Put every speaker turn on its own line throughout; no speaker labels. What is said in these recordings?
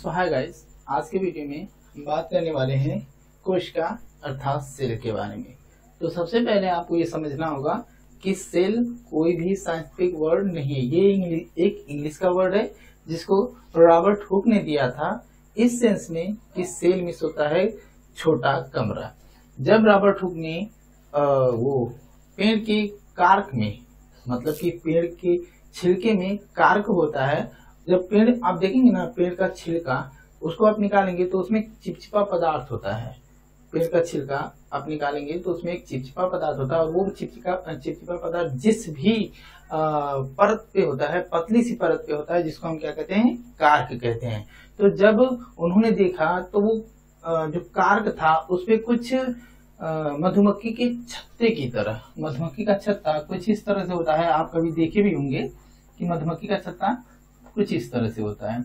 सो hi guys, आज के video में हम बात करने वाले हैं कोशिका अर्थात सेल के बारे में। तो सबसे पहले आपको ये समझना होगा कि सेल कोई भी साइंटिफिक वर्ड नहीं है, ये एक इंग्लिश का वर्ड है जिसको रॉबर्ट हुक ने दिया था इस सेंस में कि सेल मीन्स होता है छोटा कमरा। जब रॉबर्ट हुक ने वो पेड़ के कार्क में, मतलब कि पेड़ के छिलके में कार्क होता है, जब पेड़ आप देखेंगे ना, पेड़ का छिलका उसको आप निकालेंगे तो उसमें चिपचिपा पदार्थ होता है। पेड़ का छिलका आप निकालेंगे तो उसमें एक चिपचिपा पदार्थ होता है और वो चिपचिपा पदार्थ जिस भी परत पे होता है, पतली सी परत पे होता है, जिसको हम क्या कहते हैं, कार्क कहते हैं। तो जब उन्होंने देखा तो वो जो कार्क था उस पे कुछ मधुमक्खी के छत्ते की तरह, मधुमक्खी का छत्ता कुछ इस तरह से होता है। आप कभी देखे भी होंगे कि मधुमक्खी का छत्ता कुछ इस तरह से होता है,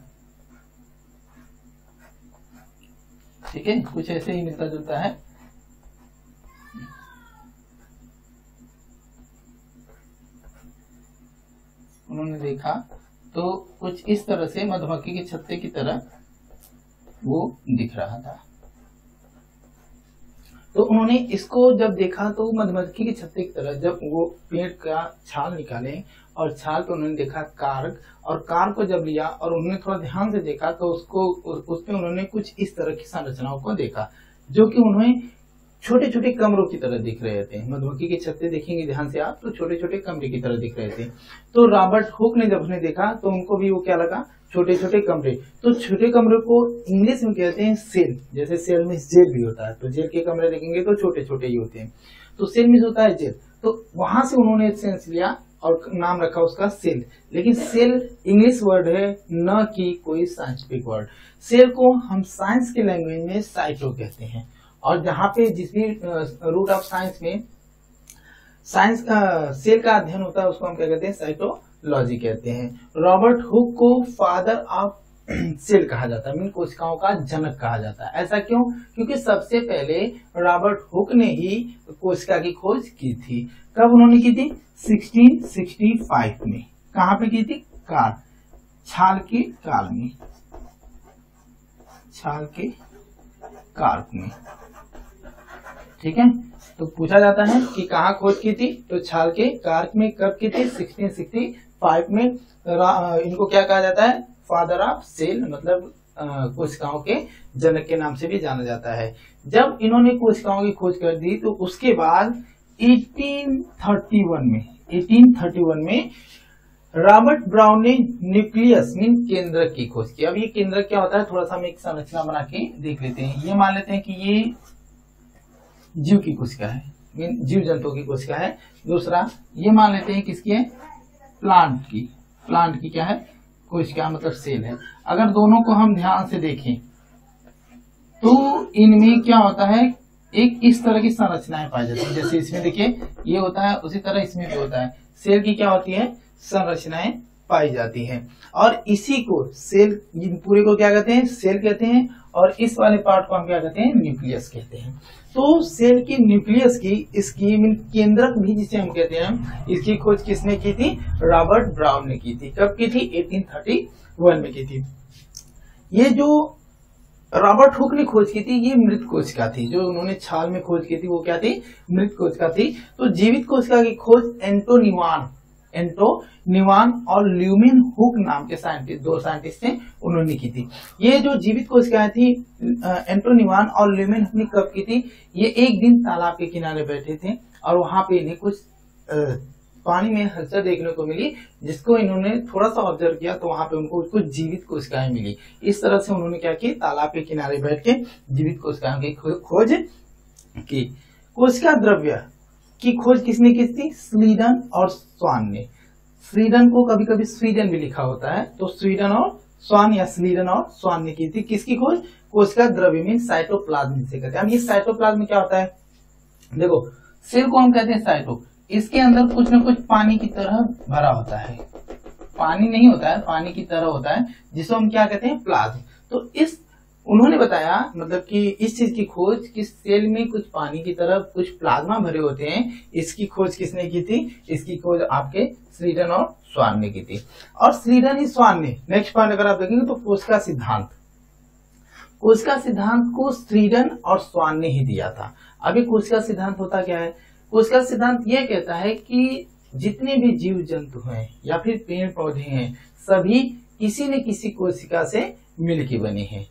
ठीक है, कुछ ऐसे ही मिलता जुलता है। उन्होंने देखा तो कुछ इस तरह से मधुमक्खी के छत्ते की तरह वो दिख रहा था। तो उन्होंने इसको जब देखा तो मधुमक्खी के छत्ते की तरह, जब वो पेड़ का छाल निकाले और छाल पे उन्होंने देखा कार्क, और कार्क को जब लिया और उन्होंने थोड़ा ध्यान से देखा तो उसमें उन्होंने कुछ इस तरह की संरचनाओं को देखा जो कि उन्हें छोटे छोटे कमरों की तरह दिख रहे थे। मधुमक्खी के छत्ते देखेंगे ध्यान से आप तो छोटे छोटे कमरे की तरह दिख रहे थे। तो रॉबर्ट हुक ने जब उन्हें देखा तो उनको भी वो क्या लगा, छोटे छोटे कमरे। तो छोटे कमरे को इंग्लिश में कहते हैं सेल। जैसे सेल में जेल भी होता है, तो जेल के कमरे देखेंगे तो छोटे छोटे ही होते हैं, तो सेल में होता है जेल। तो वहां से उन्होंने सेंस लिया और नाम रखा उसका सेल। लेकिन सेल इंग्लिश वर्ड है, न कि कोई साइंटिफिक वर्ड। सेल को हम साइंस के लैंग्वेज में साइटो कहते हैं, और जहाँ पे जिस भी रूट ऑफ साइंस में साइंस सेल का अध्ययन होता है उसको हम क्या कहते हैं, साइटोलॉजी कहते हैं। रॉबर्ट हुक को फादर ऑफ सेल कहा जाता है, मीन कोशिकाओं का जनक कहा जाता है। ऐसा क्यों? क्योंकि सबसे पहले रॉबर्ट हुक ने ही कोशिका की खोज की थी। कब उन्होंने की थी? 1665 में। कहाँ पे की थी? छाल के काल में, छाल के कार्क में, ठीक है। तो पूछा जाता है कि कहाँ खोज की थी, तो छाल के कार्क में। कब की थी? 1665 में। इनको क्या कहा जाता है? फादर ऑफ सेल, मतलब कोशिकाओं के जनक के नाम से भी जाना जाता है। जब इन्होंने कोशिकाओं की खोज कर दी तो उसके बाद 1831 में रॉबर्ट ब्राउन ने न्यूक्लियस मीन केंद्रक की खोज की। अब ये केंद्रक क्या होता है, थोड़ा सा हम एक संरचना बना के देख लेते हैं। ये मान लेते हैं कि ये जीव की कोशिका है, मीन जीव जंतु की कोशिका है। दूसरा ये मान लेते हैं किसकी है, प्लांट की क्या है, कोशिका, मतलब सेल है। अगर दोनों को हम ध्यान से देखें तो इनमें क्या होता है, एक इस तरह की संरचनाएं पाई जाती है। जैसे इसमें देखिए ये होता है, उसी तरह इसमें भी होता है। सेल की क्या होती है, संरचनाएं पाई जाती हैं। और इसी को सेल, पूरे को क्या कहते हैं, सेल कहते हैं, और इस वाले पार्ट को हम क्या कहते हैं, न्यूक्लियस कहते हैं। तो सेल की न्यूक्लियस की, इसकी केंद्रक भी जिसे हम कहते हैं, इसकी खोज किसने की थी? रॉबर्ट ब्राउन ने की थी। कब की थी? 1831 में की थी। ये जो रॉबर्ट हुक ने खोज की थी ये मृत कोशिका थी। जो उन्होंने छाल में खोज की थी वो क्या थी? मृत कोशिका थी। तो जीवित कोशिका की खोज एंटोनिवान और ल्यूमिन हुक नाम के साइंटिस्ट, दो साइंटिस्ट थे, उन्होंने की थी। ये जो जीवित कोशिकाएं थी एंटोनिवान और ल्यूमिन हुक ने कब की थी? ये एक दिन तालाब के किनारे बैठे थे और वहां पे इन्हें कुछ पानी में हलचल देखने को मिली, जिसको इन्होंने थोड़ा सा ऑब्जर्व किया तो वहां पे उनको कुछ जीवित कोशिकाएं मिली। इस तरह से उन्होंने क्या की, तालाब के किनारे बैठ के जीवित कोशिकाओं की खोज की। कोशिका द्रव्य की खोज किसने की थी? स्वीडन और स्वान ने। स्वीडन को कभी कभी स्वीडन भी लिखा होता है, तो स्वीडन और स्वान या स्वीडन और स्वान ने की थी। किसकी खोज? कोशिका द्रव्य मीन साइटोप्लाज्म से कहते हैं। अब ये साइटोप्लाज्म क्या होता है, देखो सेल को हम कहते हैं साइटो, इसके अंदर कुछ न कुछ पानी की तरह भरा होता है। पानी नहीं होता है, पानी की तरह होता है, जिसको हम क्या कहते हैं, प्लाज्म। तो इस उन्होंने बताया, मतलब कि इस चीज की खोज कि सेल में कुछ पानी की तरह कुछ प्लाज्मा भरे होते हैं, इसकी खोज किसने की थी? इसकी खोज आपके स्वीडन और स्वान ने की थी। और स्वीडन ही स्वान ने, नेक्स्ट पॉइंट अगर आप देखेंगे तो कोशिका सिद्धांत, कोशिका सिद्धांत को स्वीडन और स्वान ने ही दिया था। अभी कोशिका सिद्धांत होता क्या है? कोशिका सिद्धांत ये कहता है कि जितने भी जीव जंतु हैं या फिर पेड़ पौधे हैं, सभी किसी न किसी कोशिका से मिलके बने हैं,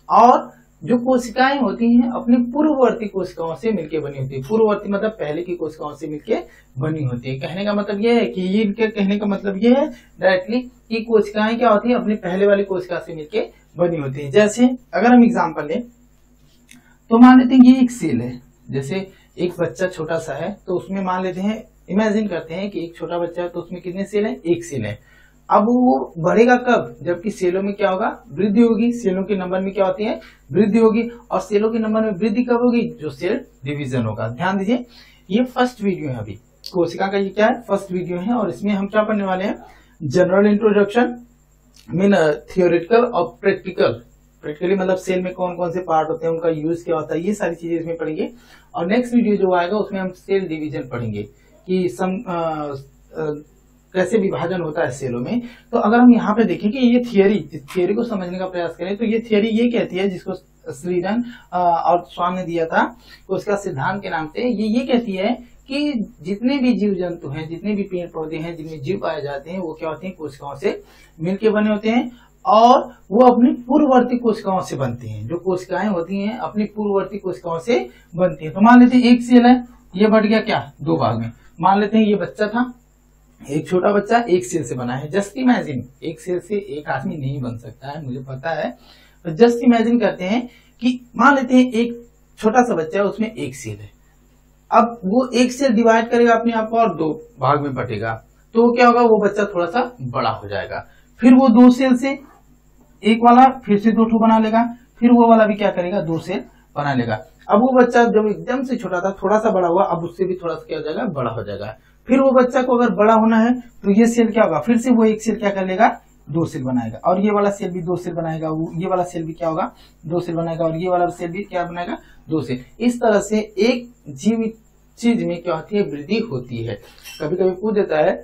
और जो कोशिकाएं होती हैं अपनी पूर्ववर्ती कोशिकाओं से मिलके बनी होती है। पूर्ववर्ती मतलब पहले की कोशिकाओं से मिलके बनी होती है। कहने का मतलब ये है कि इनके कहने का मतलब ये है डायरेक्टली कि कोशिकाएं क्या होती है, अपनी पहले वाली कोशिका से मिलके बनी होती है। जैसे अगर हम एग्जाम्पल लें तो मान लेते हैं ये एक सेल है, जैसे एक बच्चा छोटा सा है तो उसमें मान लेते हैं, इमेजिन करते हैं कि एक छोटा बच्चा है तो उसमें कितने सेल हैं? एक सेल है। अब वो बढ़ेगा कब? जबकि सेलों में क्या होगा? वृद्धि होगी। सेलों के नंबर में क्या होती है? वृद्धि होगी। और सेलों के नंबर में वृद्धि कब होगी? जो सेल डिवीजन होगा। ध्यान दीजिए, ये फर्स्ट वीडियो है, अभी कोशिका का ये क्या है? फर्स्ट वीडियो है, और इसमें हम क्या पढ़ने वाले हैं? जनरल इंट्रोडक्शन, मीन थियोरिटिकल और प्रैक्टिकल। प्रैक्टिकली मतलब सेल में कौन कौन से पार्ट होते हैं, उनका यूज क्या होता है, ये सारी चीजें इसमें पढ़ेंगे। और नेक्स्ट वीडियो जो आएगा उसमें हम सेल डिवीजन पढ़ेंगे कि कैसे विभाजन होता है सेलों में। तो अगर हम यहाँ पे देखें कि ये थियरी को समझने का प्रयास करें तो ये थियरी ये कहती है, जिसको स्वीडन और स्वान ने दिया था उसका सिद्धांत के नाम से, ये कहती है कि जितने भी जीव जंतु हैं, जितने भी पेड़ पौधे हैं जिनमें जीव पाए जाते हैं, वो क्या होते हैं? कोशिकाओं से मिलके बने होते हैं, और वो अपनी पूर्ववर्ती कोशिकाओं से बनते हैं। जो कोशिकाएं होती हैं अपनी पूर्ववर्ती कोशिकाओं से बनती हैं। तो मान लेते हैं एक सेल है, ये बढ़ गया क्या? दो भाग में। मान लेते हैं ये बच्चा था, एक छोटा बच्चा एक सेल से बना है। जस्ट इमेजिन, एक सेल से एक आदमी नहीं बन सकता है, मुझे पता है। तो जस्ट इमेजिन करते हैं कि मान लेते हैं एक छोटा सा बच्चा है, उसमें एक सेल है। अब वो एक सेल डिवाइड करेगा अपने आप को और दो भाग में बटेगा, तो क्या होगा? वो बच्चा थोड़ा सा बड़ा हो जाएगा। फिर वो दो सेल से एक वाला फिर से दो ठो बना लेगा, फिर वो वाला भी क्या करेगा? दो सेल बना लेगा। अब वो बच्चा जब एकदम से छोटा था, थोड़ा सा बड़ा हुआ, अब उससे भी थोड़ा सा क्या हो जाएगा? बड़ा हो जाएगा। फिर वो बच्चा को अगर बड़ा होना है तो ये सेल क्या होगा? फिर से वो एक सेल क्या कर लेगा? दो सेल बनाएगा, और ये वाला सेल भी दो सेल बनाएगा, ये वाला सेल भी क्या होगा? दो सेल बनाएगा, और ये वाला सेल भी क्या बनाएगा? दो सेल। इस तरह से एक जीवित चीज में क्या होती है? वृद्धि होती है। कभी कभी पूछ देता है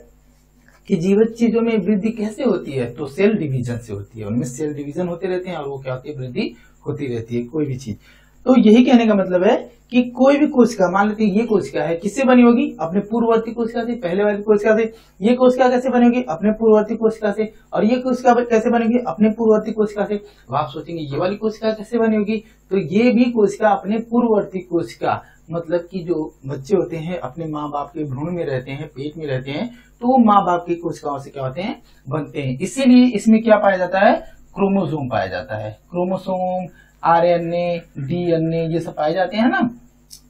कि जीवित चीजों में वृद्धि कैसे होती है? तो सेल डिवीजन से होती है। उनमें सेल डिवीजन होते रहते हैं और वो क्या होती है? वृद्धि होती रहती है कोई भी चीज। तो यही कहने का मतलब है कि कोई भी कोशिका, मान लेते हैं ये कोशिका है, किससे बनी होगी? अपने पूर्ववर्ती कोशिका से, पहले वाली कोशिका से। ये कोशिका कैसे बनेगी? अपने पूर्ववर्ती कोशिका से। और ये कोशिका कैसे बनेगी? अपने पूर्ववर्ती कोशिका से। अब आप सोचेंगे ये वाली कोशिका कैसे बनी होगी? तो ये भी कोशिका अपने पूर्ववर्ती कोशिका, मतलब कि जो बच्चे होते हैं अपने माँ बाप के भ्रूण में रहते हैं, पेट में रहते हैं, तो वो माँ बाप की कोशिकाओं से क्या होते हैं? बनते हैं। इसीलिए इसमें क्या पाया जाता है? क्रोमोसोम पाया जाता है। क्रोमोसोम, आरएनए, डीएनए, ये सब पाए जाते हैं ना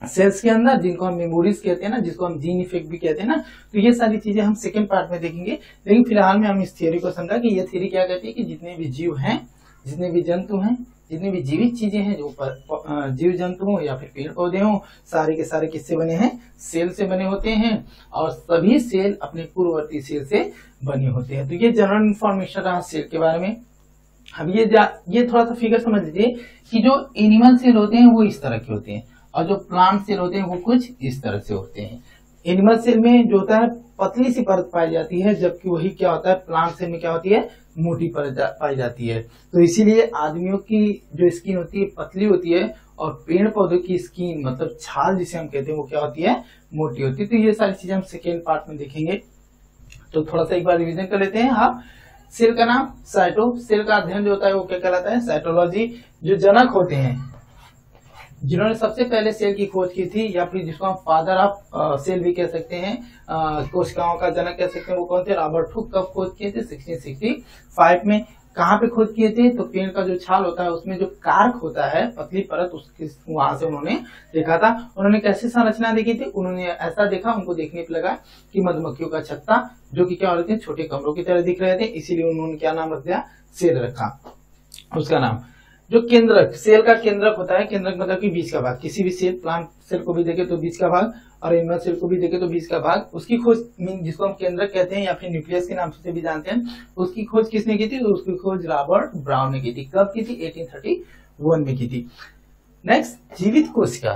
सेल्स के अंदर, जिनको हम मेमोरीज कहते हैं ना, जिसको हम जीन इफेक्ट भी कहते हैं ना। तो ये सारी चीजें हम सेकंड पार्ट में देखेंगे, लेकिन फिलहाल में हम इस थियरी को समझा कि ये थियरी क्या कहती है कि जितने भी जीव हैं, जितने भी जंतु हैं, जितनी भी जीवित चीजें हैं, जो जीव जंतु हो या फिर पेड़ पौधे हो, सारे के सारे किससे बने हैं? सेल से बने होते हैं, और सभी सेल अपने पूर्ववर्ती सेल से बने होते हैं। तो ये जनरल इंफॉर्मेशन रहा सेल के बारे में। अब ये थोड़ा सा फिगर समझ लीजिए कि जो एनिमल सेल होते हैं वो इस तरह के होते हैं, और जो प्लांट सेल होते हैं वो कुछ इस तरह से होते हैं। एनिमल सेल में जो होता है पतली सी परत पाई जाती है, जबकि वही क्या होता है? प्लांट सेल में क्या होती है? मोटी परत पाई जाती है। तो इसीलिए आदमियों की जो स्किन होती है पतली होती है, और पेड़ पौधों की स्किन मतलब छाल जिसे हम कहते हैं वो क्या होती है? मोटी होती है। तो ये सारी चीजें हम सेकेंड पार्ट में देखेंगे। तो थोड़ा सा एक बार रिविजन कर लेते हैं। हाँ, सेल का नाम साइटो, सेल का अध्ययन जो होता है वो क्या कहलाता है? साइटोलॉजी। जो जनक होते हैं, जिन्होंने सबसे पहले सेल की खोज की थी, या फिर जिसको हम फादर ऑफ सेल भी कह सकते हैं, कोशिकाओं का जनक कह सकते हैं, वो कौन थे? Robert Hooke. कब खोज किए थे? 1665 में। कहाँ पे खोज किए थे? तो पेड़ का जो छाल होता है उसमें जो कार्क होता है, पतली परत, उसकी वहां से उन्होंने देखा था। उन्होंने कैसी संरचना देखी थी? उन्होंने ऐसा देखा, उनको देखने पे लगा कि मधुमक्खियों का छत्ता, जो कि क्या हो रहे थे? छोटे कमरों की तरह दिख रहे थे, इसीलिए उन्होंने क्या नाम रख दिया? सेल रखा उसका नाम। जो केंद्रक, सेल का केंद्रक होता है, केंद्रक मतलब कि बीच का भाग। किसी भी सेल, प्लांट सेल को भी देखे तो बीच का भाग, और एनिमल सेल को भी देखे तो बीच का भाग, उसकी खोज जिसको हम केंद्रक कहते हैं या फिर न्यूक्लियस के नाम से भी जानते हैं, उसकी खोज किसने की थी? उसकी खोज रॉबर्ट ब्राउन ने की थी। कब की थी? 1831 में की थी। नेक्स्ट, जीवित कोशिका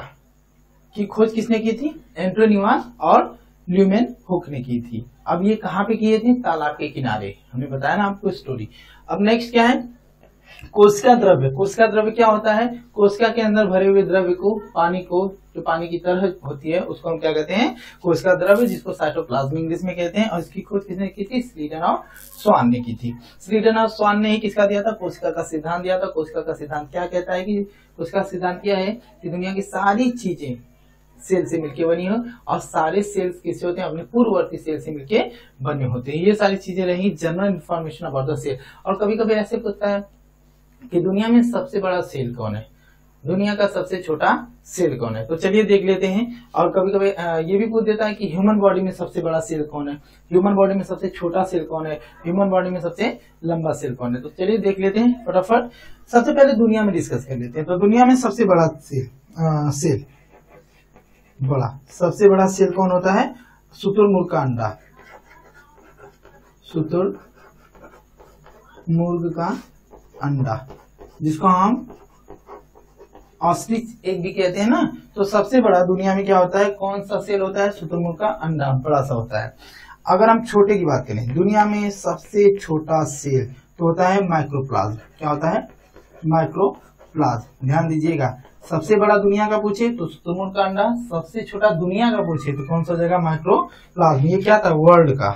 की खोज किसने की थी? एंटोनी न्यूमान और ल्यूमेन हुक ने की थी। अब ये कहाँ पे किए थे? तालाब के किनारे। हमने बताया ना आपको स्टोरी। अब नेक्स्ट क्या है? कोशिका द्रव्य, कोशिका द्रव्य क्या होता है? कोशिका के अंदर भरे हुए द्रव्य को, पानी को, जो पानी की तरह होती है उसको हम क्या कहते हैं? कोशिका द्रव्य, जिसको साइटोप्लाज्म इंग्लिश में कहते हैं। और इसकी खोज किसने की थी? स्लीडन और स्वान ने की थी। स्लीडन और स्वान ने ही किसका दिया था? कोशिका का सिद्धांत दिया था। कोशिका का सिद्धांत क्या कहता है कि कोशिका का सिद्धांत क्या है कि दुनिया की सारी चीजें सेल से मिलके बनी हो और सारे सेल्स किससे होते हैं? अपने पूर्ववर्ती सेल से मिलके बने होते हैं। ये सारी चीजें रही general information about the cell. और कभी कभी ऐसे पूछता है कि दुनिया में सबसे बड़ा सेल कौन है, दुनिया का सबसे छोटा सेल कौन है? तो चलिए देख लेते हैं। और कभी कभी ये भी पूछ देता है कि ह्यूमन बॉडी में सबसे बड़ा सेल कौन है, ह्यूमन बॉडी में सबसे छोटा सेल कौन है, ह्यूमन बॉडी में सबसे लंबा सेल कौन है। तो चलिए देख लेते हैं फटाफट। सबसे पहले दुनिया में डिस्कस कर लेते हैं। तो दुनिया में सबसे बड़ा सेल बड़ा, सबसे बड़ा सेल कौन होता है? शुतुरमुर्ग का अंडा, शुतुरमुर्ग का अंडा, जिसको हम ऑस्ट्रिच एग भी कहते हैं ना। तो सबसे बड़ा दुनिया में क्या होता है? कौन सा सेल होता है? शुतुरमुर्ग का अंडा, बड़ा सा होता है। अगर हम छोटे की बात करें, दुनिया में सबसे छोटा सेल तो होता है माइक्रोप्लाज्म। क्या होता है? माइक्रोप्लाज्म। ध्यान दीजिएगा, सबसे बड़ा दुनिया का पूछे तो शुतुरमुर्ग का अंडा, सबसे छोटा दुनिया का पूछे तो कौन सा जगह? माइक्रोप्लाज्म। ये क्या था? वर्ल्ड का,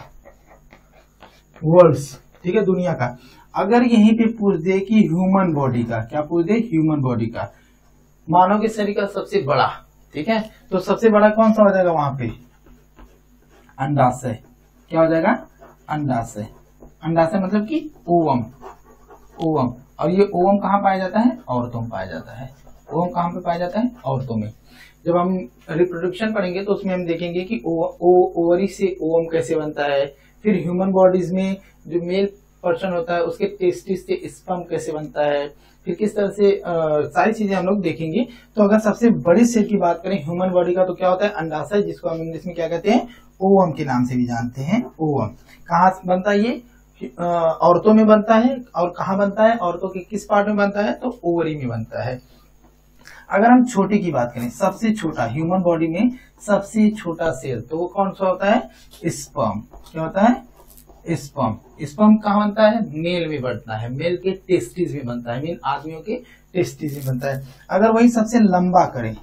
वर्ल्ड्स, ठीक है, दुनिया का। अगर यहीं पे पूछ दे कि ह्यूमन बॉडी का, क्या पूछ दे? ह्यूमन बॉडी का, मानव के शरीर का सबसे बड़ा, ठीक है, तो सबसे बड़ा कौन सा हो जाएगा वहां पे? अंडाशय। क्या हो जाएगा? अंडाशय। अंडाशय मतलब कि ओवम, ओवम। और ये ओवम कहाँ पाया जाता है? औरतों में पाया जाता है। ओवम कहाँ पे पाया जाता है? औरतों में। जब हम रिप्रोडक्शन पढ़ेंगे तो उसमें हम देखेंगे कि ओवरी से ओवम कैसे बनता है, फिर ह्यूमन बॉडीज में जो मेल पर्सन होता है उसके टेस्टिस से स्पर्म कैसे बनता है, फिर किस तरह से सारी चीजें हम लोग देखेंगे। तो अगर सबसे बड़े सेल की बात करें ह्यूमन बॉडी का तो क्या होता है? अंडाशय, जिसको हम इंग्लिश में क्या कहते हैं? ओवम के नाम से भी जानते हैं। ओवम कहाँ बनता है? ये औरतों में बनता है। और कहाँ बनता है? औरतों के किस पार्ट में बनता है? तो ओवरी में बनता है। अगर हम छोटे की बात करें, सबसे छोटा ह्यूमन बॉडी में सबसे छोटा सेल तो वो कौन सा होता है? स्पर्म। क्या होता है? स्पर्म। स्पर्म कहाँ बनता है? मेल में बनता है, मेल के टेस्टिस में बनता है, मेल आदमियों के टेस्टिस में बनता है। अगर वही सबसे लंबा करें,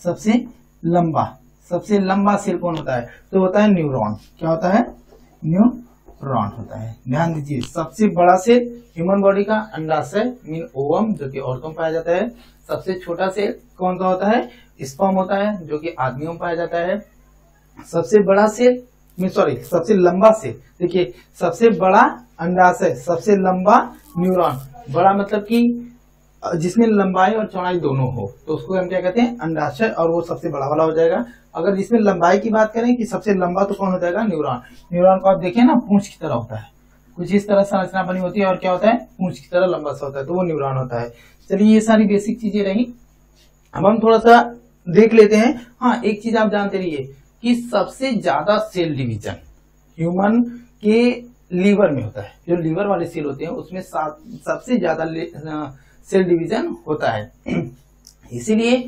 सबसे लंबा सेल कौन होता है? तो होता है न्यूरॉन। क्या होता है? न्यूरॉन होता है। ध्यान दीजिए, सबसे बड़ा सेल ह्यूमन बॉडी का अंडाशय मीन ओवम, जो कि औरतों में पाया जाता है। सबसे छोटा सेल कौन सा होता है? स्पर्म होता है, जो कि आदमियों में पाया जाता है। सबसे बड़ा सेल सबसे लंबा सेल, देखिए, सबसे बड़ा अंडाशय, सबसे लंबा न्यूरॉन। बड़ा मतलब कि जिसमें लंबाई और चौड़ाई दोनों हो, तो उसको हम क्या कहते हैं? अंडाशय, और वो सबसे बड़ा वाला हो जाएगा। अगर जिसमें लंबाई की बात करें कि सबसे लंबा, तो कौन हो जाएगा? न्यूरॉन। न्यूरॉन को आप देखिए ना, पूंछ की तरह होता है, कुछ इस तरह संरचना बनी होती है और क्या होता है? पूंछ की तरह लंबा सा होता है, तो वो न्यूरॉन होता है। चलिए, ये सारी बेसिक चीजें रही। अब हम थोड़ा सा देख लेते हैं। हाँ, एक चीज आप जानते रहिए कि सबसे ज्यादा सेल डिवीजन ह्यूमन के लीवर में होता है। जो लीवर वाले सेल होते हैं उसमें सबसे ज्यादा सेल डिवीजन होता है। इसीलिए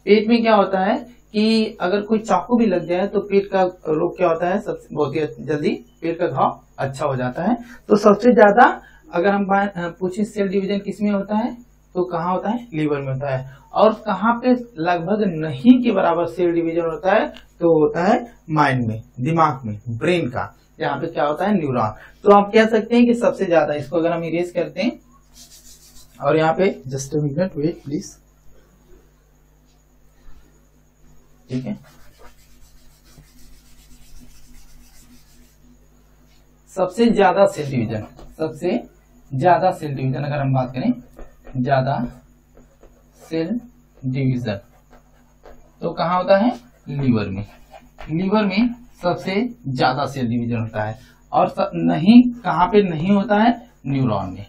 पेट में क्या होता है कि अगर कोई चाकू भी लग जाए तो पेट का रोग क्या होता है? सबसे बहुत ही जल्दी पेट का घाव अच्छा हो जाता है। तो सबसे ज्यादा अगर हम पूछे सेल डिवीजन किसमें होता है, तो कहाँ होता है? लीवर में होता है। और कहाँ पे लगभग नहीं के बराबर सेल डिवीजन होता है? तो होता है माइंड में, दिमाग में, ब्रेन का, जहाँ पे क्या होता है? न्यूरॉन। तो आप कह सकते हैं कि सबसे ज्यादा, इसको अगर हम इरेज करते हैं और यहाँ पे just a minute wait please, ठीक है, सबसे ज्यादा सेल डिवीजन, सबसे ज्यादा सेल डिवीजन अगर हम बात करें, ज्यादा सेल डिवीजन तो कहाँ होता है? लीवर में। लीवर में सबसे ज्यादा सेल डिवीजन होता है। और नहीं, कहाँ पे नहीं होता है? न्यूरॉन में।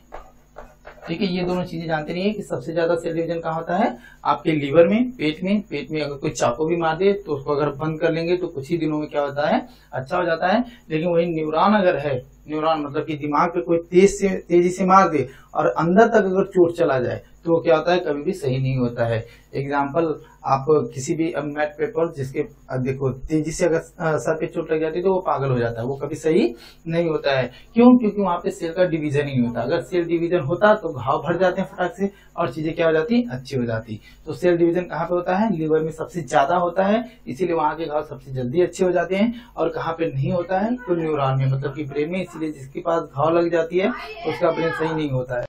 ठीक है, ये दोनों चीजें जानते रहिए कि सबसे ज्यादा सेल डिवीजन कहाँ होता है? आपके लीवर में, पेट में। पेट में अगर कोई चाकू भी मार दे तो उसको अगर बंद कर लेंगे तो कुछ ही दिनों में क्या होता है? अच्छा हो जाता है। लेकिन वही न्यूरॉन अगर है, न्यूरॉन मतलब कि दिमाग पे कोई तेजी से मार दे और अंदर तक अगर चोट चला जाए तो क्या होता है, कभी भी सही नहीं होता है। एग्जाम्पल, आप किसी भी मैथ पेपर जिसके देखो तेजी से अगर सर पे चोट लग जाती है तो वो पागल हो जाता है, वो कभी सही नहीं होता है। क्यों? क्योंकि वहां पे सेल का डिवीजन ही नहीं होता। अगर सेल डिवीजन होता तो घाव भर जाते हैं फटाक से और चीजें क्या हो जाती, अच्छी हो जाती। तो सेल डिवीजन कहाँ पे होता है? लिवर में सबसे ज्यादा होता है, इसीलिए वहां के घाव सबसे जल्दी अच्छे हो जाते हैं। और कहाँ पे नहीं होता है? तो न्यूरॉन में, मतलब कि ब्रेन में। इसीलिए जिसके पास घाव लग जाती है उसका ब्रेन सही नहीं होता है।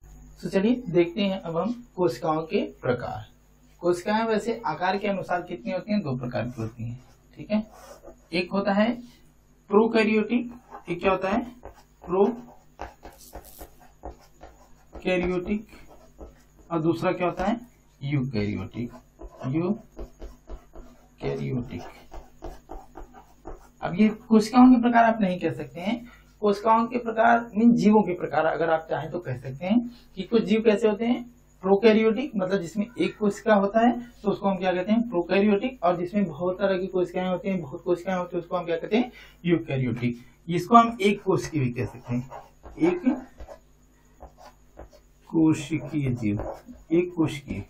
तो चलिए देखते हैं अब हम कोशिकाओं के प्रकार। कोशिकाएं वैसे आकार के अनुसार कितनी होती हैं? 2 प्रकार की होती हैं, ठीक है। एक होता है प्रोकैरियोटिक, एक क्या होता है? प्रोकैरियोटिक, और दूसरा क्या होता है? यूकैरियोटिक। यूकैरियोटिक। अब ये कोशिकाओं के प्रकार आप नहीं कह सकते हैं। कोशिकाओं के प्रकार मीन जीवों के प्रकार अगर आप चाहें तो कह सकते हैं कि कुछ जीव कैसे होते हैं? प्रोकैरियोटिक, मतलब जिसमें एक कोशिका होता है तो उसको हम क्या कहते हैं? प्रोकैरियोटिक। और जिसमें बहुत तरह की कोशिकाएं होती हैं, बहुत कोशिकाएं होती है, उसको हम क्या कहते हैं? यूकैरियोटिक। इसको हम एक कोशिकीय भी कह सकते हैं, एक कोशिकीय जीव, एक कोशिकीय,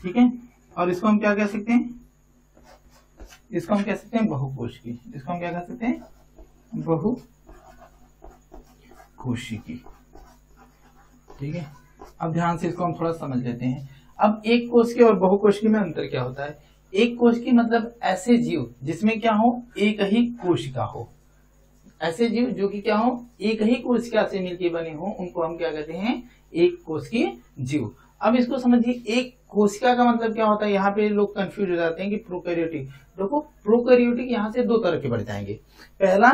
ठीक है। और इसको हम क्या कह सकते हैं? इसको हम कह सकते हैं बहुकोशिकीय। इसको हम क्या कह सकते हैं? बहुकोशिकीय, ठीक है। अब ध्यान से इसको हम थोड़ा समझ लेते हैं। अब एक कोशिकीय और बहुकोशिकीय में अंतर क्या होता है? एक कोशिकीय मतलब ऐसे जीव जिसमें क्या हो? एक ही कोशिका हो। ऐसे जीव जो कि क्या हो? एक ही कोशिका से मिलकर बने हो, उनको हम क्या कहते हैं? एक कोशिकीय जीव। अब इसको समझिए, एक कोशिका का मतलब क्या होता है? यहाँ पे लोग कंफ्यूज हो जाते हैं कि प्रोकैरियोटिक। देखो प्रोकैरियोटिक यहाँ से 2 तरह के बढ़ जाएंगे। पहला,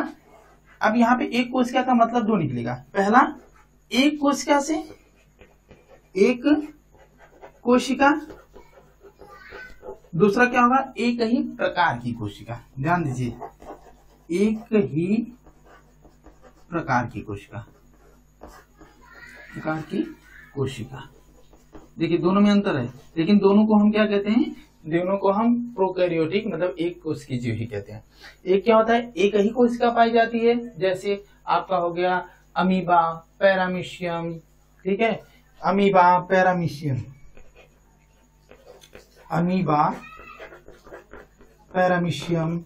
अब यहाँ पे एक कोशिका का मतलब 2 निकलेगा। पहला, एक कोशिका से एक कोशिका। दूसरा क्या होगा? एक ही प्रकार की कोशिका। ध्यान दीजिए, एक ही प्रकार की कोशिका, प्रकार की कोशिका। देखिए दोनों में अंतर है, लेकिन दोनों को हम क्या कहते हैं? दोनों को हम प्रोकैरियोटिक मतलब एक कोशिकीय जीव ही कहते हैं। एक क्या होता है? एक ही कोशिका पाई जाती है, जैसे आपका हो गया अमीबा, पैरामीशियम, ठीक है। अमीबा, पैरामीशियम, अमीबा, पैरामीशियम,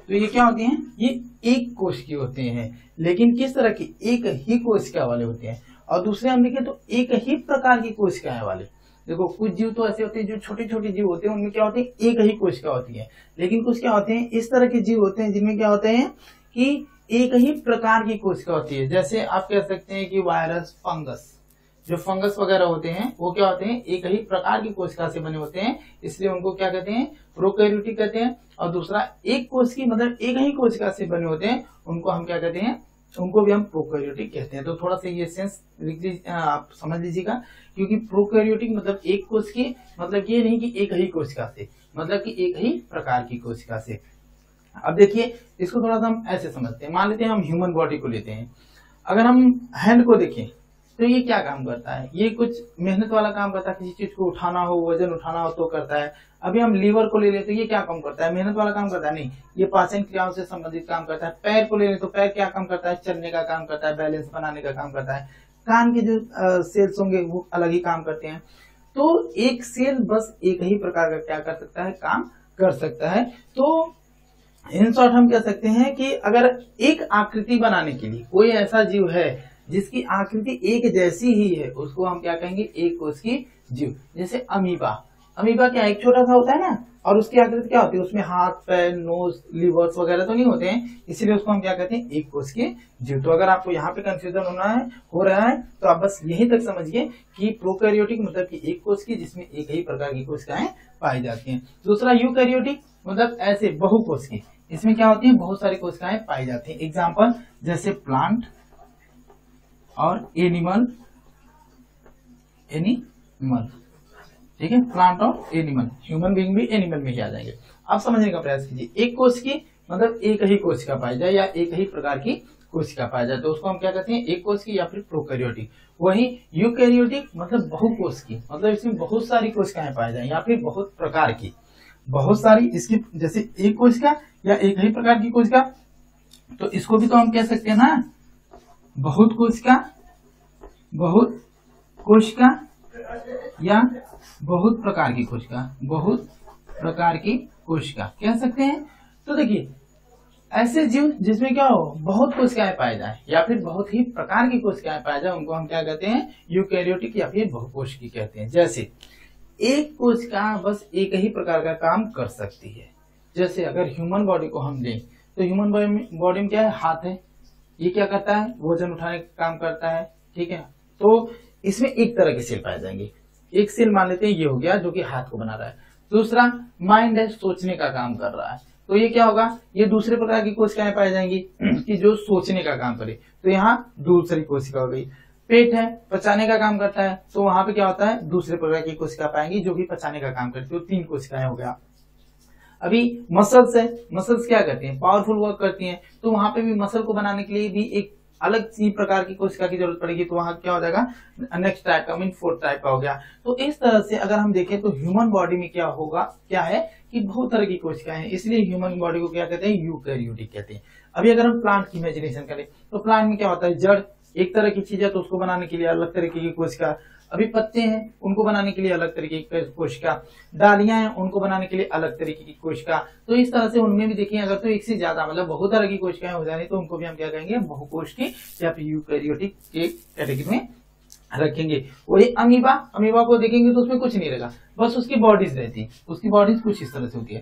तो ये क्या होते हैं? ये एक कोशिकीय होते हैं, लेकिन किस तरह की? एक ही कोशिका वाले होते हैं। और दूसरे हम देखें तो एक ही प्रकार की कोशिकाएं वाले। देखो कुछ जीव तो ऐसे होते हैं जो छोटे छोटे जीव होते हैं, उनमें क्या होते हैं? एक ही कोशिका होती है। लेकिन कुछ क्या होते हैं? इस तरह के जीव होते हैं जिनमें क्या होते हैं कि एक ही प्रकार की कोशिका होती है। जैसे आप कह सकते हैं कि वायरस, फंगस, जो फंगस वगैरह होते हैं वो क्या होते हैं? एक ही प्रकार की कोशिका से बने होते हैं, इसलिए उनको क्या कहते हैं? प्रोकैरियोटिक कहते हैं। और दूसरा एक कोशिकीय मतलब एक ही कोशिका से बने होते हैं, उनको हम क्या कहते हैं? उनको भी हम प्रोकैरियोटिक कहते हैं। तो थोड़ा सा ये सेंस आप समझ लीजिएगा, क्योंकि प्रोकैरियोटिक मतलब एक कोशिकीय मतलब ये नहीं कि एक ही कोशिका से, मतलब कि एक ही प्रकार की कोशिका से। अब देखिए इसको थोड़ा सा हम ऐसे समझते हैं। मान लेते हैं हम ह्यूमन बॉडी को लेते हैं। अगर हम हैंड को देखें तो ये क्या काम करता है? ये कुछ मेहनत वाला काम करता है, किसी चीज को उठाना हो, वजन उठाना हो तो करता है। अभी हम लीवर को ले लेते तो ये क्या काम करता है? मेहनत वाला काम करता है? नहीं, ये पाचन क्रियाओं से संबंधित काम करता है। पैर को ले लेते तो पैर क्या काम करता है? चलने का काम करता है, बैलेंस बनाने का काम करता है। कान के जो सेल्स होंगे वो अलग ही काम करते हैं। तो एक सेल बस एक ही प्रकार का क्या कर सकता है? काम कर सकता है। तो इन शॉर्ट हम कह सकते हैं कि अगर एक आकृति बनाने के लिए कोई ऐसा जीव है जिसकी आकृति एक जैसी ही है, उसको हम क्या कहेंगे? एक कोशिकीय जीव। जैसे अमीबा, अमीबा क्या एक छोटा सा होता है ना, और उसकी आकृति क्या होती है? उसमें हाथ, पैर, नोज, लिवर्स वगैरह तो नहीं होते हैं, इसीलिए उसको हम क्या कहते हैं? एक कोशिकीय जीव। तो अगर आपको यहाँ पे कंफ्यूजन हो रहा है तो आप बस यहीं तक समझिए कि प्रोकैरियोटिक मतलब कि एक कोशिकीय जिसमें एक ही प्रकार की कोशिकाएं पाई जाती हैं। दूसरा यूकैरियोटिक मतलब ऐसे बहुकोशिकीय, इसमें क्या होती है? बहुत सारी कोशिकाएं पाई जाती हैं। एग्जाम्पल जैसे प्लांट और एनिमल, ठीक है। प्लांट और एनिमल, ह्यूमन बीइंग भी एनिमल में ही आ जाएंगे। आप समझने का प्रयास कीजिए। एक कोशिकीय मतलब एक ही कोशिका पाई जाए या एक ही प्रकार की कोशिका पाई जाए, तो उसको हम क्या कहते हैं? एक कोशिकीय या फिर प्रोकैरियोटिक। वही यूकैरियोटिक मतलब बहुकोशिकीय, मतलब इसमें बहुत सारी कोशिकाएं पाई जाए या फिर बहुत प्रकार की, बहुत सारी। इसकी जैसे एक कोशिका या एक ही प्रकार की कोशिका, तो इसको भी तो हम कह सकते हैं ना बहुत कोशिका बहुत कोशिका या बहुत प्रकार की कोशिका, बहुत प्रकार की कोशिका कह सकते हैं। तो देखिए ऐसे जीव जिसमें क्या हो, बहुत कोशिकाएं पाई जाए या फिर बहुत ही प्रकार की कोशिकाएं पाई जाए, उनको हम क्या कहते हैं, यूकैरियोटिक या फिर बहुकोशिकी कहते हैं। जैसे एक कोशिका बस एक ही प्रकार का काम कर सकती है। जैसे अगर ह्यूमन बॉडी को हम लें तो ह्यूमन बॉडी में क्या है, हाथ है, ये क्या करता है, वजन उठाने का काम करता है, ठीक है। तो इसमें एक तरह के सेल पाए जाएंगे। एक सेल मान लेते हैं ये हो गया जो कि हाथ को बना रहा है। दूसरा माइंड है, सोचने का काम कर रहा है, तो ये क्या होगा, ये दूसरे प्रकार की कोशिकाएं पाई जाएंगी कि जो सोचने का काम करे, तो यहाँ दूसरी कोशिका हो गई। पेट है, पचाने का काम करता है, तो वहां पे क्या होता है, दूसरे प्रकार की कोशिका पाएंगी जो कि पचाने का काम करती है, तो 3 कोशिकाएं हो गया। अभी मसल्स है, मसल्स क्या करती हैं, पावरफुल वर्क करती हैं, तो वहां पे भी मसल को बनाने के लिए भी एक अलग सी प्रकार की कोशिका की जरूरत पड़ेगी, तो वहां क्या हो जाएगा, नेक्स्ट टाइप का, मीन 4th टाइप का हो गया। तो इस तरह से अगर हम देखें तो ह्यूमन बॉडी में क्या होगा, क्या है कि बहुत तरह की कोशिकाएं हैं, इसलिए ह्यूमन बॉडी को क्या कहते हैं, यूकैरियोटिक कहते हैं। अभी अगर हम प्लांट की इमेजिनेशन करें तो प्लांट में क्या होता है, जड़ एक तरह की चीज है, तो उसको बनाने के लिए अलग तरीके की कोशिका। अभी पत्ते हैं, उनको बनाने के लिए अलग तरीके की कोशिका। डालियां हैं, उनको बनाने के लिए अलग तरीके की कोशिका। तो इस तरह से उनमें भी देखिए, अगर तो एक से ज्यादा मतलब बहुत तरह की कोशिकाएं हो जाए तो उनको भी हम क्या कहेंगे, बहुकोशिकी या फिर यूकैरियोटिक के कैटेगरी में रखेंगे। वही अमीबा, अमीबा को देखेंगे तो उसमें कुछ नहीं रहेगा, बस उसकी बॉडीज रहती है, उसकी बॉडीज कुछ इस तरह से होती है।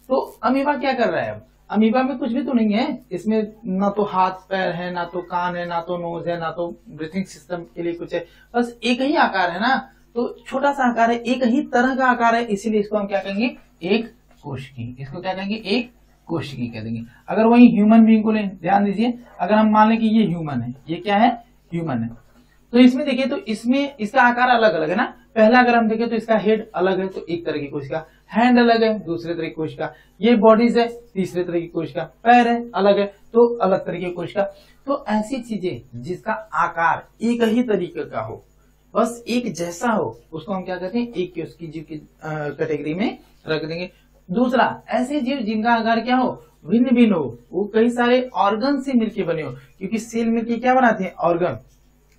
तो अमीबा क्या कर रहा है, अमीबा में कुछ भी तो नहीं है, इसमें ना तो हाथ पैर है, ना तो कान है, ना तो नोज है, ना तो ब्रीथिंग सिस्टम के लिए कुछ है, बस एक ही आकार है ना, तो छोटा सा आकार है, एक ही तरह का आकार है, इसीलिए इसको हम क्या कहेंगे, एक कोशिकी। इसको क्या कहेंगे, एक कोशिकी कह देंगे। अगर वही ह्यूमन बीइंग को लें, ध्यान दीजिए, अगर हम मान लें कि ये ह्यूमन है, ये क्या है, ह्यूमन है, तो इसमें देखिए, तो इसमें इसका आकार अलग अलग है ना। पहला अगर हम देखें तो इसका हेड अलग है, तो एक तरह की कोशिका, हैंड अलग है, दूसरे तरह की कोशिका, ये बॉडीज है, तीसरे तरह की कोशिका, पैर है अलग है, तो अलग तरह की कोशिका। तो ऐसी चीजें जिसका आकार एक ही तरीके का हो, बस एक जैसा हो, उसको हम क्या कहते हैं, एक कोशिकी जीव की कैटेगरी में रख देंगे। दूसरा, ऐसे जीव जिनका आकार क्या हो, भिन्न भिन्न हो, वो कई सारे ऑर्गन से मिलकर बने हो, क्योंकि सेल मिलकर क्या बनाते हैं, ऑर्गन।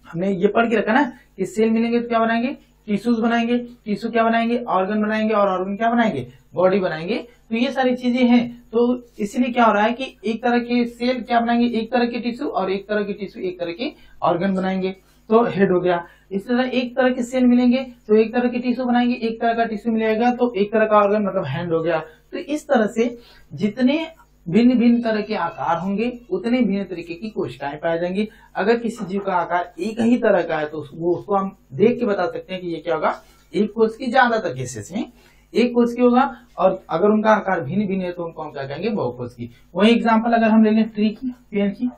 हमने ये पढ़ के रखा ना कि सेल मिलेंगे तो क्या बनाएंगे, टिश्यूज बनाएंगे, टिश्यू क्या बनाएंगे, ऑर्गन बनाएंगे, और ऑर्गन क्या बनाएंगे, बॉडी बनाएंगे। तो ये सारी चीजें हैं, तो इसलिए क्या हो रहा है कि एक तरह के सेल क्या बनाएंगे, एक तरह के टिश्यू, और एक तरह के टिश्यू एक तरह के ऑर्गन बनाएंगे, तो हेड हो गया। इस तरह एक तरह के सेल मिलेंगे तो एक तरह के टिश्यू बनाएंगे, एक तरह का टिश्यू मिलेगा तो एक तरह का ऑर्गन मतलब हैंड हो गया। तो इस तरह से जितने भिन्न भिन्न तरह के आकार होंगे उतने भिन्न तरीके की कोशिकाएं पाई जाएंगी। अगर किसी जीव का आकार एक ही तरह का है तो वो उसको हम देख के बता सकते हैं कि ये क्या होगा, एक कोशिकी, ज्यादातर केसेस में एक कोशिकी होगा, और अगर उनका आकार भिन्न भिन्न है तो उनको हम क्या कहेंगे, बहुकोशिकी। वही एग्जाम्पल अगर हम ले लें ट्री की, पेड़ की,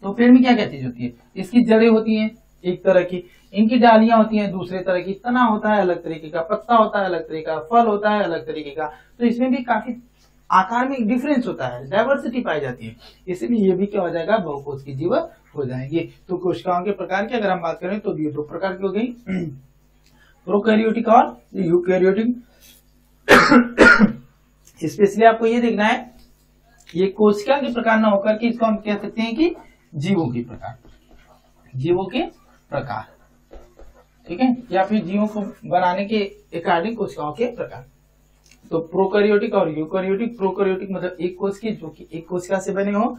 तो पेड़ में क्या क्या चीज होती है, इसकी जड़ें होती हैं एक तरह की, इनकी डालियां होती हैं दूसरे तरह की, तना होता है अलग तरीके का, पत्ता होता है अलग तरीके का, फल होता है अलग तरीके का। तो इसमें भी काफी आकार में डिफरेंस होता है, डाइवर्सिटी पाई जाती है, इसलिए ये भी क्या हो जाएगा, बहुकोशिकीय जीव हो जाएंगे। तो कोशिकाओं के प्रकार की अगर हम बात करें तो ये 2 प्रकार की हो गई, प्रोकैरियोटिक और यूकैरियोटिक। स्पेशली आपको ये देखना है, ये कोशिका के प्रकार न होकर के इसको हम कह सकते हैं कि जीवों के प्रकार, जीवों के प्रकार, ठीक है, या फिर जीवों को बनाने के अकॉर्डिंग कोशिकाओं के प्रकार। तो प्रोकैरियोटिक और यूकैरियोटिक, प्रोकैरियोटिक मतलब एक कोशिका जो कि एक कोशिका से बने हो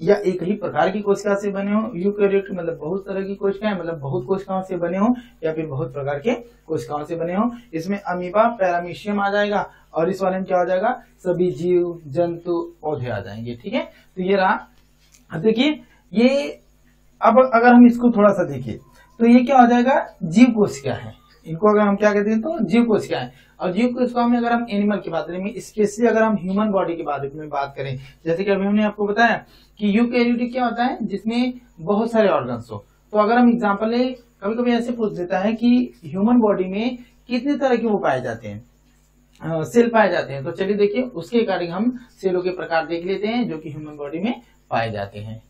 या एक ही प्रकार की कोशिका से बने हो, यूकैरियोटिक मतलब बहुत तरह की कोशिकाएं मतलब बहुत कोशिकाओं से बने हो या फिर बहुत प्रकार के कोशिकाओं से बने हो। इसमें अमीबा, पैरामीशियम आ जाएगा, और इस वाले में क्या हो जाएगा, सभी जीव जंतु पौधे आ जाएंगे, ठीक है। तो ये रहा। अब देखिए ये, अब अगर हम इसको थोड़ा सा देखिए तो ये क्या हो जाएगा, जीव कोशिका है, इनको अगर हम क्या कहते हैं तो जीव कोशिका है। और जीव कोशिका में अगर हम एनिमल की बात करें, स्पेशली अगर हम ह्यूमन बॉडी के बारे में बात करें, जैसे कि अभी हमने आपको बताया कि यूकैरियोटिक क्या होता है, जिसमें बहुत सारे ऑर्गन्स हो। तो अगर हम एग्जांपल ले, कभी कभी ऐसे पूछ देता है कि ह्यूमन बॉडी में कितने तरह के वो पाए जाते हैं, सेल पाए जाते हैं। तो चलिए देखिए उसके अकॉर्डिंग हम सेलों के प्रकार देख लेते हैं जो कि ह्यूमन बॉडी में पाए जाते हैं।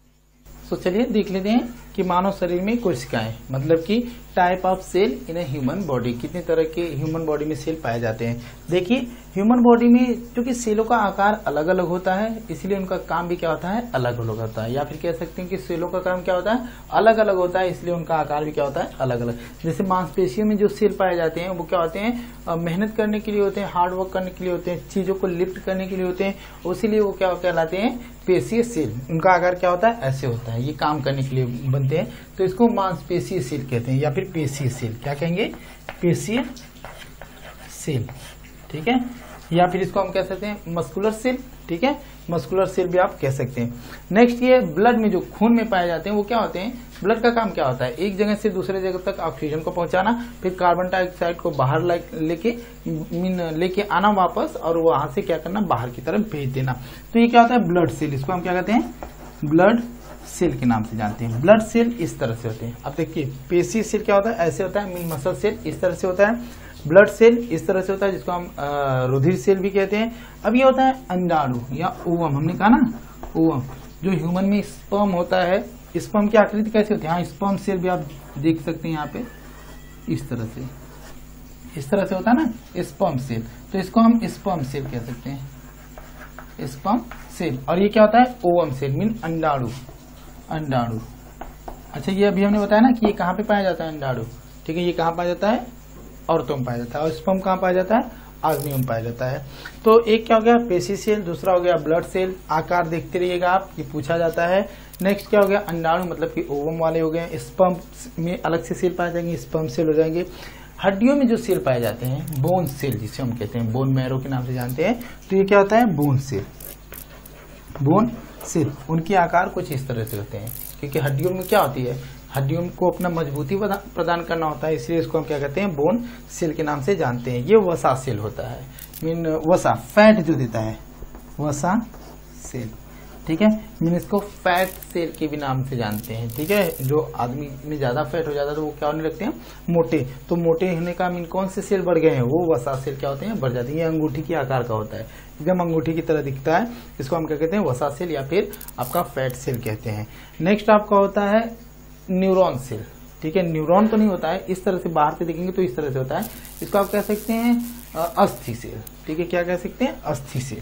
तो चलिए देख लेते हैं कि मानव शरीर में कोशिकाएं, मतलब कि type of cell in a human body, कितने तरह के ह्यूमन बॉडी में सेल पाए जाते हैं। देखिए ह्यूमन बॉडी में क्योंकि सेलों का आकार अलग अलग होता है, इसलिए उनका काम भी क्या होता है, अलग अलग होता है। या फिर कह सकते हैं कि सेलों का काम क्या होता है, अलग अलग होता है, इसलिए उनका आकार भी क्या होता है, अलग अलग। जैसे मांसपेशियों में जो सेल पाए जाते हैं वो क्या होते हैं, मेहनत करने के लिए होते हैं, हार्ड वर्क करने के लिए होते हैं, चीजों को लिफ्ट करने के लिए होते हैं, इसीलिए वो क्या कहलाते हैं, पेशीय सेल। उनका आकार क्या होता है, ऐसे होता है, ये काम करने के लिए बनते हैं, तो इसको मांसपेशीय सेल कहते हैं या फिर पेशीय सेल। क्या कहेंगे, पेशीय सेल, ठीक है। या फिर इसको हम कह सकते हैं मस्कुलर सेल, ठीक है, मस्कुलर सेल भी आप कह सकते हैं। नेक्स्ट ये ब्लड में जो खून में पाए जाते हैं वो क्या होते हैं, ब्लड का काम क्या होता है, एक जगह से दूसरे जगह तक ऑक्सीजन को पहुंचाना, फिर कार्बन डाइऑक्साइड को बाहर लेके आना वापस, और वहां से क्या करना, बाहर की तरफ भेज देना। तो ये क्या होता है, ब्लड सेल, इसको हम क्या कहते हैं, ब्लड सेल के नाम से जानते हैं। ब्लड सेल इस तरह से होते हैं। अब देखिए पेशी सेल क्या होता है, ऐसे होता है। मीन मसल सेल इस तरह से होता है। ब्लड सेल इस तरह से होता है, जिसको हम रुधिर सेल भी कहते हैं। अब ये होता है अंडाणु या ओवम, हमने कहा ना ओवम, जो ह्यूमन में स्पर्म होता है। स्पर्म की आकृति कैसे होती है, हाँ स्पर्म सेल भी आप देख सकते हैं यहाँ पे, इस तरह से होता है ना स्पर्म सेल, तो इसको हम स्पर्म सेल कह सकते हैं, स्पर्म सेल। और ये क्या होता है, ओवम सेल, मीन अंडाणु। अच्छा ये अभी हमने बताया ना कि ये कहाँ पे पाया जाता है, अंडाणु, ठीक है। ये कहाँ पाया जाता है, औरतों में पाया जाता है। और स्पर्म कहाँ पाया जाता है, आदमियों में पाया जाता है। तो एक क्या हो गया, पेशी सेल, दूसरा हो गया ब्लड सेल। आकार देखते रहिएगा आप, ये पूछा जाता है। नेक्स्ट क्या हो गया, अंडाणु, मतलब कि ओवम वाले हो गए। स्पर्म में अलग से सेल पाए जाएंगे, स्पर्म सेल हो जाएंगे। हड्डियों में जो सेल पाए जाते हैं, बोन सेल जिसे हम कहते हैं, बोन मैरो के नाम से जानते हैं, तो ये क्या होता है, बोन सेल। बोन सेल, उनके आकार कुछ इस तरह से होते हैं, क्योंकि हड्डियों में क्या होती है, हड्डियों को अपना मजबूती प्रदान करना होता है, इसलिए इसको हम क्या कहते हैं, बोन सेल के नाम से जानते हैं। ये वसा सेल होता है, मीन वसा, फैट जो देता है, वसा सेल, ठीक है। मीन इसको फैट सेल के भी नाम से जानते हैं, ठीक है। जो आदमी में ज्यादा फैट हो जाता है तो वो क्या होने लगते हैं, मोटे। तो मोटे होने का मीन कौन से सेल बढ़ गए हैं, वो वसा सेल क्या होते हैं, बढ़ जाते हैं। ये अंगूठी के आकार का होता है, एकदम अंगूठी की तरह दिखता है, इसको हम क्या कहते हैं, वसा सेल या फिर आपका फैट सेल कहते हैं। नेक्स्ट आपका होता है न्यूरॉन सेल, ठीक है। न्यूरॉन तो नहीं होता है, इस तरह से बाहर से देखेंगे तो इस तरह से होता है, इसको आप कह सकते हैं अस्थि सेल, ठीक है। क्या कह सकते हैं, अस्थि सेल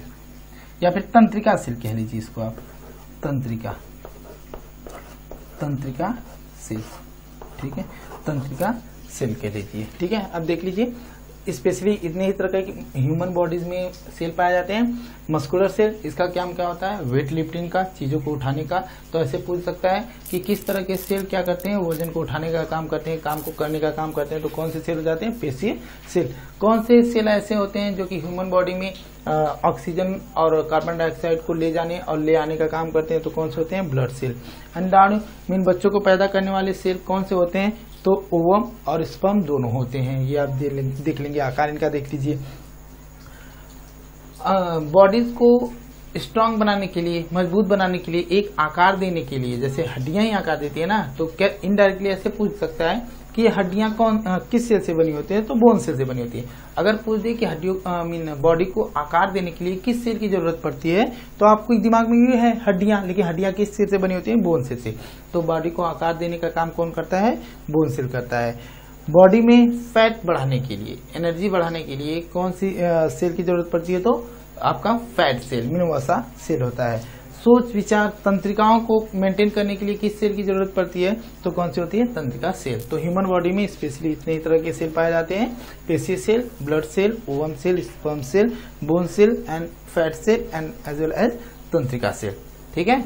या फिर तंत्रिका सेल कह लीजिए इसको आप, तंत्रिका सेल, ठीक है, तंत्रिका सेल कह लीजिए, ठीक है। अब देख लीजिए स्पेशली इतने ही तरह के ह्यूमन बॉडीज में सेल पाए जाते हैं। मस्कुलर सेल, इसका क्या होता है, वेट लिफ्टिंग का, चीजों को उठाने का। तो ऐसे पूछ सकता है कि किस तरह के सेल क्या करते हैं, वजन को उठाने का काम करते हैं, काम को करने का काम करते हैं। तो कौन से सेल हो जाते हैं, पेशीय सेल। कौन से सेल ऐसे होते हैं जो कि ह्यूमन बॉडी में ऑक्सीजन और कार्बन डाइऑक्साइड को ले जाने और ले आने का काम करते हैं, तो कौन से होते हैं, ब्लड सेल। अंडाणु मीन बच्चों को पैदा करने वाले सेल कौन से होते हैं, तो ओवम और स्पर्म दोनों होते हैं। ये आप देख लेंगे, आकार इनका देख लीजिए। बॉडीज को स्ट्रांग बनाने के लिए, मजबूत बनाने के लिए, एक आकार देने के लिए, जैसे हड्डियां ही आकार देती है ना, तो क्या इनडायरेक्टली ऐसे पूछ सकता है कि ये हड्डियां किस सेल से बनी होती है, तो बोन सेल से बनी होती है। अगर पूछ दे कि हड्डियों मीन बॉडी को आकार देने के लिए किस सेल की जरूरत पड़ती है, तो आपको दिमाग में ये है हड्डियां, लेकिन हड्डियां किस सेल से बनी होती है, बोन सेल से। तो बॉडी को आकार देने का काम कौन करता है, बोन सेल करता है। बॉडी में फैट बढ़ाने के लिए, एनर्जी बढ़ाने के लिए कौन सी सेल की जरूरत पड़ती है, तो आपका फैट सेल, मीन वसा सेल होता है। सोच विचार तंत्रिकाओं को मेंटेन करने के लिए किस सेल की जरूरत पड़ती है, तो कौन सी होती है, तंत्रिका सेल। तो ह्यूमन बॉडी में स्पेशली इतने ही तरह के सेल पाए जाते हैं, पेशी cell, blood cell, ovum cell, sperm cell, bone cell and fat cell and as well as तंत्रिका सेल, ठीक है।